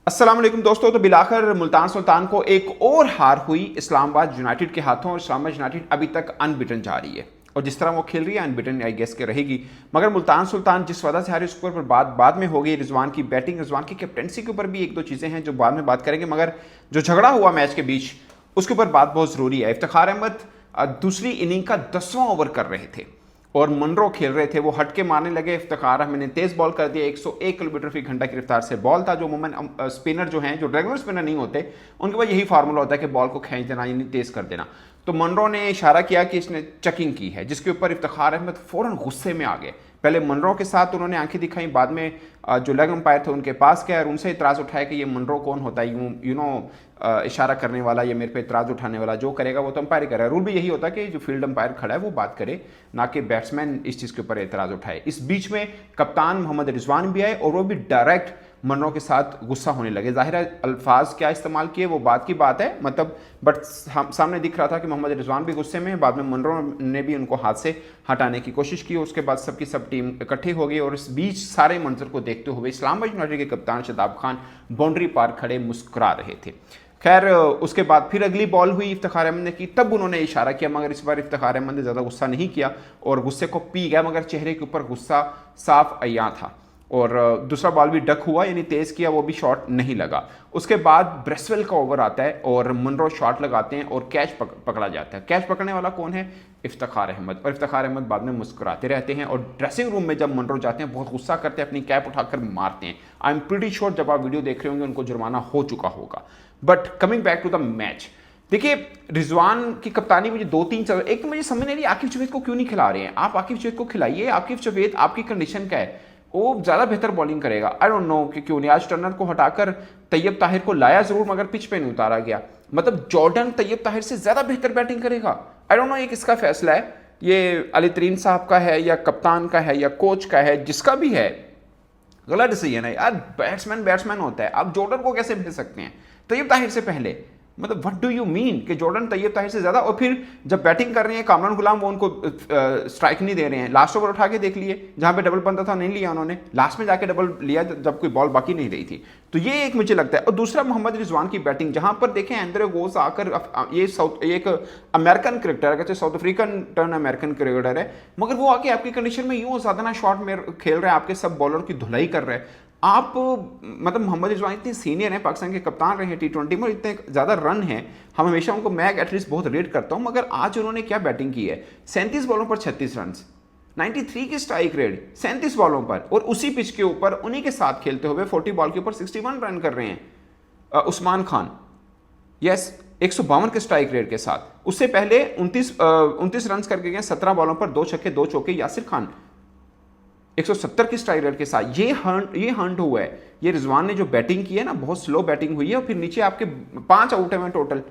अस्सलाम वालेकुम दोस्तों। तो बिलाखिर मुल्तान सुल्तान को एक और हार हुई इस्लामाबाद यूनाइटेड के हाथों और इस्लामाबाद यूनाइटेड अभी तक अनबिटन जा रही है और जिस तरह वो खेल रही है अनबिटन आई गेस के रहेगी। मगर मुल्तान सुल्तान जिस वजह से हारी उसके ऊपर बाद में हो गई। रिजवान की बैटिंग, रिजवान की कैप्टनसी के ऊपर भी एक दो चीज़ें हैं जो बाद में बात करेंगे। मगर जो झगड़ा हुआ मैच के बीच उसके ऊपर बात बहुत ज़रूरी है। इफ्तिखार अहमद दूसरी इनिंग का 10वां ओवर कर रहे थे और मनरो खेल रहे थे, वो हटके मारने लगे। इफ्तिखार अहमद ने तेज बॉल कर दिया, 101 किलोमीटर फी घंटा की रफ्तार से बॉल था, जो अमूमन स्पिनर जो हैं, जो रेगुलर स्पिनर नहीं होते, उनके पास यही फार्मूला होता है कि बॉल को खींच देना यानी तेज कर देना। तो मनरो ने इशारा किया कि इसने चेकिंग की है, जिसके ऊपर इफ्तिखार अहमद फौरन गुस्से में आ गए। पहले मनरो के साथ उन्होंने आंखें दिखाई, बाद में जो लेग अंपायर थे उनके पास गए और उनसे इतराज़ उठाया कि ये मनरो कौन होता है, यू नो इशारा करने वाला, ये मेरे पे इतराज़ उठाने वाला, जो करेगा वो तो अंपायर करेगा। रूल भी यही होता है कि जो फील्ड अंपायर खड़ा है वो बात करे, ना कि बैट्समैन इस चीज़ के ऊपर इतराज़ उठाए। इस बीच में कप्तान मोहम्मद रिजवान भी आए और वो भी डायरेक्ट मनरो के साथ गुस्सा होने लगे। जाहिर है अल्फाज क्या इस्तेमाल किए वो बात की बात है, मतलब बट सामने दिख रहा था कि मोहम्मद रिजवान भी गुस्से में है। बाद में मनरो ने भी उनको हाथ से हटाने की कोशिश की। उसके बाद सबकी सब टीम इकट्ठी हो गई और इस बीच सारे मंजर को देखते हुए इस्लामाबाद यूनाइटेड के कप्तान शदाब खान बाउंड्री पार खड़े मुस्कुरा रहे थे। खैर उसके बाद फिर अगली बॉल हुई, इफ्तिखार अहमद ने की, तब उन्होंने इशारा किया, मगर इस बार इफ्तिखार अहमद ने ज़्यादा गुस्सा नहीं किया और गुस्से को पी गया, मगर चेहरे के ऊपर गुस्सा साफ अय्या था। और दूसरा बॉल भी डक हुआ यानी तेज़ किया, वो भी शॉट नहीं लगा। उसके बाद ब्रेसवेल का ओवर आता है और मनरो शॉट लगाते हैं और कैच पकड़ा जाता है। कैच पकड़ने वाला कौन है? इफ्तिखार अहमद। और इफ्तिखार अहमद बाद में मुस्कुराते रहते हैं और ड्रेसिंग रूम में जब मनरो जाते हैं बहुत गुस्सा करते हैं, अपनी कैप उठाकर मारते हैं। आई एम प्रीटी श्योर जब आप वीडियो देख रहे होंगे उनको जुर्माना हो चुका होगा। But coming back to the match, देखिए रिजवान की कप्तानी मुझे दो तीन चीज़, एक तो मुझे समझ नहीं रही आकिब जावेद को क्यों नहीं खिला रहे हैं। आप आकिब जावेद को खिलाइए। आकिब जावेद आपकी कंडीशन क्या है? वो ज़्यादा बेहतर बॉलिंग करेगा। आई डोंट नो कि क्यों नहीं। आज टर्नर को हटाकर तैयब ताहिर को लाया जरूर, मगर पिच पे नहीं उतारा गया। मतलब जॉर्डन तैयब ताहिर से ज़्यादा बेहतर बैटिंग करेगा। आई डोंट नो ये किसका फैसला है, ये अली तरीन साहब का है या कप्तान का है या कोच का है, जिसका भी है गलत डिसीजन है यार। बैट्समैन होता है, आप जॉर्डन को कैसे भेज सकते हैं तैयब ताहिर से पहले? मतलब व्हाट डू यू मीन कि जॉर्डन तैयब ताहिर से ज़्यादा? और फिर जब बैटिंग कर रहे हैं कामरान गुलाम, वो उनको स्ट्राइक नहीं दे रहे हैं। लास्ट ओवर उठा के देख लिए, जहाँ पे डबल बनता था नहीं लिया उन्होंने, लास्ट में जाके डबल लिया जब कोई बॉल बाकी नहीं रही थी। तो ये एक मुझे लगता है। और दूसरा मोहम्मद रिजवान की बैटिंग, जहाँ पर देखें एंड्रे गोस आकर, ये एक अमेरिकन क्रिकेटर है, कहते south African turn American cricketer है, मगर वो आके आपकी कंडीशन में यूँ ज़्यादा शॉट में खेल रहे हैं, आपके सब बॉलर की धुलाई कर रहे हैं। आप मतलब मोहम्मद रिजवान इतने सीनियर हैं, पाकिस्तान के कप्तान रहे हैं T20 में, इतने ज़्यादा रन हैं, हम हमेशा उनको, मैं एटलीस्ट बहुत रेट करता हूं, मगर आज उन्होंने क्या बैटिंग की है? 37 बॉलों पर 36 रन, 93 की स्ट्राइक रेट 37 बॉलों पर, और उसी पिच के ऊपर उन्हीं के साथ खेलते हुए 40 बॉल के ऊपर 61 रन कर रहे हैं उस्मान खान। यस, 152 के स्ट्राइक रेट के साथ। उससे पहले 29 रन करके गए 17 बॉलों पर, 2 छक्के 2 चौके। यासिर खान 170 की स्ट्राइक रेट के साथ। ये हंट हुआ है। ये रिजवान ने जो बैटिंग की है ना, बहुत स्लो बैटिंग हुई है और फिर नीचे आपके 5 आउट हैं टोटल।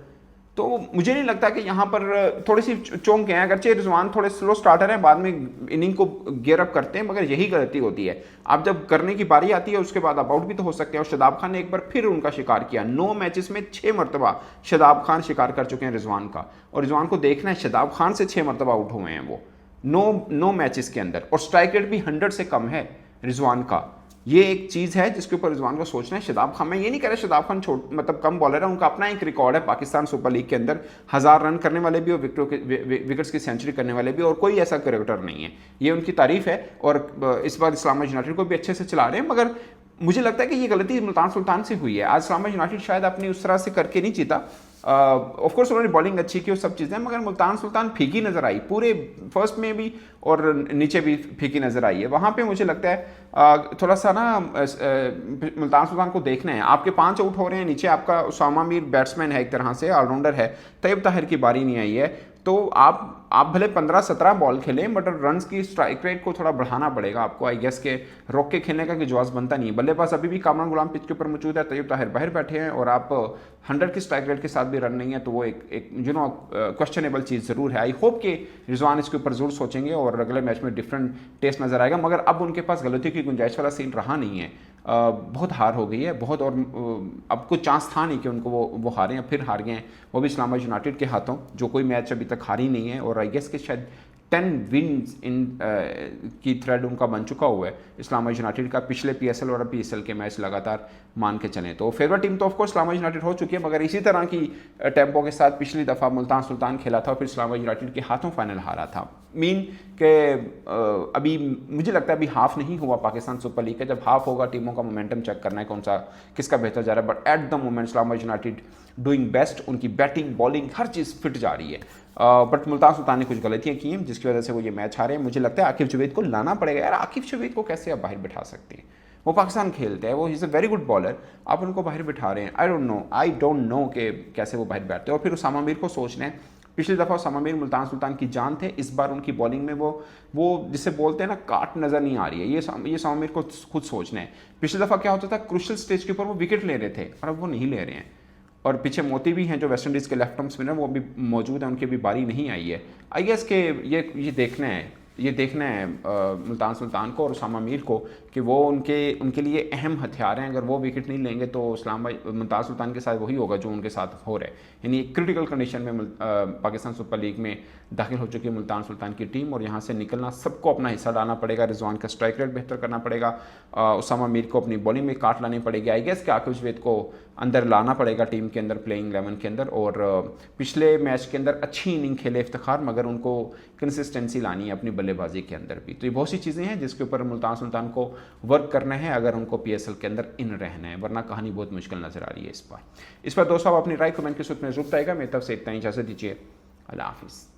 तो मुझे नहीं लगता कि यहाँ पर थोड़ी सी चौंक हैं। अगरचे रिजवान थोड़े स्लो स्टार्टर हैं, बाद में इनिंग को गियर अप करते हैं, मगर यही गलती होती है। आप जब करने की बारी आती है उसके बाद आप आउट भी तो हो सकते हैं। और शदाब खान ने एक बार फिर उनका शिकार किया। 9 मैचेस में 6 मरतबा शदाब खान शिकार कर चुके हैं रिजवान का। और रिजवान को देखना है, शदाब खान से 6 मरतबा आउट हुए हैं वो 9 मैचेस के अंदर, और स्ट्राइक रेट भी 100 से कम है रिजवान का। ये एक चीज़ है जिसके ऊपर रिजवान को सोचना है। शदाब खान, मैं ये नहीं कह रहा शदाब खान मतलब कम बॉलर है, उनका अपना एक रिकॉर्ड है पाकिस्तान सुपर लीग के अंदर, 1000 रन करने वाले भी और विकेट्स की सेंचुरी करने वाले भी, और कोई ऐसा क्रिकेटर नहीं है। ये उनकी तारीफ है और इस बार इस्लामाबाद यूनाइटेड को भी अच्छे से चला रहे हैं। मगर मुझे लगता है कि ये गलती मुल्तान सुल्तान से हुई है। आज इस्लामाबाद यूनाइटेड शायद अपनी उस तरह से करके नहीं जीता। ऑफ कोर्स उन्होंने बॉलिंग अच्छी की और सब चीज़ें, मगर मुल्तान सुल्तान फीकी नज़र आई, पूरे फर्स्ट में भी और नीचे भी फीकी नज़र आई है। वहाँ पे मुझे लगता है थोड़ा सा ना मुल्तान सुल्तान को देखना है। आपके 5 आउट हो रहे हैं, नीचे आपका उसामा मीर बैट्समैन है, एक तरह से ऑलराउंडर है, तैयब ताहिर की बारी नहीं आई है। तो आप भले 15-17 बॉल खेलें, बट रन की स्ट्राइक रेट को थोड़ा बढ़ाना पड़ेगा आपको। आई गेस के रोक के खेलने का कि जवाब बनता नहीं है। बल्लेबाज अभी भी कामरान गुलाम पिच के ऊपर मौजूद है, तैयब ताहिर बाहर बैठे हैं, और आप 100 की स्ट्राइक रेट के साथ भी रन नहीं है, तो वो एक क्वेश्चनएबल चीज़ ज़रूर है। आई होप कि रिजवान इसके ऊपर ज़रूर सोचेंगे और अगले मैच में डिफरेंट टेस्ट नज़र आएगा। मगर अब उनके पास गलती की गुंजाइश वाला सीन रहा नहीं है। बहुत हार हो गई है बहुत, और अब कुछ चांस था नहीं कि उनको वो हारें, फिर हार गए हैं, वो भी इस्लामाबाद यूनाइटेड के हाथों, जो कोई मैच अभी तक हारी नहीं है। और आई गेस कि शायद 10 विन्स इन की थ्रेड उनका बन चुका हुआ है इस्लामाबाद यूनाइटेड का, पिछले पीएसएल और पीएसएल के मैच लगातार मान के चलें तो फेवरेट टीम तो ऑफकोर्स इस्लामाबाद यूनाइटेड हो चुकी है, मगर इसी तरह की टेम्पो के साथ पिछली दफ़ा मुल्तान सुल्तान खेला था और फिर इस्लामाबाद यूनाइटेड के हाथों फाइनल हारा था। मीन के अभी मुझे लगता है अभी हाफ नहीं हुआ पाकिस्तान सुपर लीग का, जब हाफ होगा टीमों का मोमेंटम चेक करना है कौन सा किसका बेहतर जा रहा है, but at the moment Islamabad United doing best, उनकी बैटिंग बॉलिंग हर चीज़ फिट जा रही है। बट मुल्तान सुल्तान ने कुछ गलतियां की हैं जिसकी वजह से वो ये मैच हारे हैं। मुझे लगता है आकिब जुवैद को लाना पड़ेगा यार, आकिब जुवैद को कैसे आप बाहर बिठा सकते हैं, वो पाकिस्तान खेलते हैं, वो is a very good bowler, आप उनको बाहर बिठा रहे हैं। आई डोंट नो कि कैसे वो बाहर बैठते हैं। और फिर उसामा मीर को सोचना है, पिछली दफ़ा उसामा मीर मुल्तान सुल्तान की जान थे, इस बार उनकी बॉलिंग में वो जिसे बोलते हैं ना काट नज़र नहीं आ रही है, ये उसामा मीर को खुद सोचना है। पिछली दफ़ा क्या होता था, क्रूशल स्टेज के ऊपर वो विकेट ले रहे थे और अब वो नहीं ले रहे हैं। और पीछे मोती भी हैं जो वेस्ट इंडीज़ के लेफ्ट आर्म स्पिनर, वो भी मौजूद हैं, उनकी भी बारी नहीं आई है। आई गेस के ये देखना है मुल्तान सुल्तान को और उसामा मीर को कि वो उनके लिए अहम हथियार हैं। अगर वो विकेट नहीं लेंगे तो मुल्तान सुल्तान के साथ वही होगा जो उनके साथ हो रहा है, यानी एक क्रिटिकल कंडीशन में पाकिस्तान सुपर लीग में दाखिल हो चुकी है मुल्तान सुल्तान की टीम, और यहाँ से निकलना सबको अपना हिस्सा डालना पड़ेगा। रिजवान का स्ट्राइक रेट बेहतर करना पड़ेगा, उसामा मीर को अपनी बॉलिंग में काट लानी पड़ेगी। आई गेस कि आकिब जुवैद को अंदर लाना पड़ेगा टीम के अंदर, प्लेइंग 11 के अंदर। और पिछले मैच के अंदर अच्छी इनिंग खेले इफ्तिखार, मगर उनको कंसिस्टेंसी लानी है अपनी बल्लेबाजी के अंदर भी। तो ये बहुत सी चीज़ें हैं जिसके ऊपर मुल्तान सुल्तान को वर्क करना है अगर उनको पीएसएल के अंदर इन रहना है, वरना कहानी बहुत मुश्किल नजर आ रही है इस पर दोस्तों। आप अपनी राय कमेंट के सूत्र में जरूर बताएगा। मेरी तरफ से इतना ही, इजाज़त दीजिए, अल्लाह हाफिज़।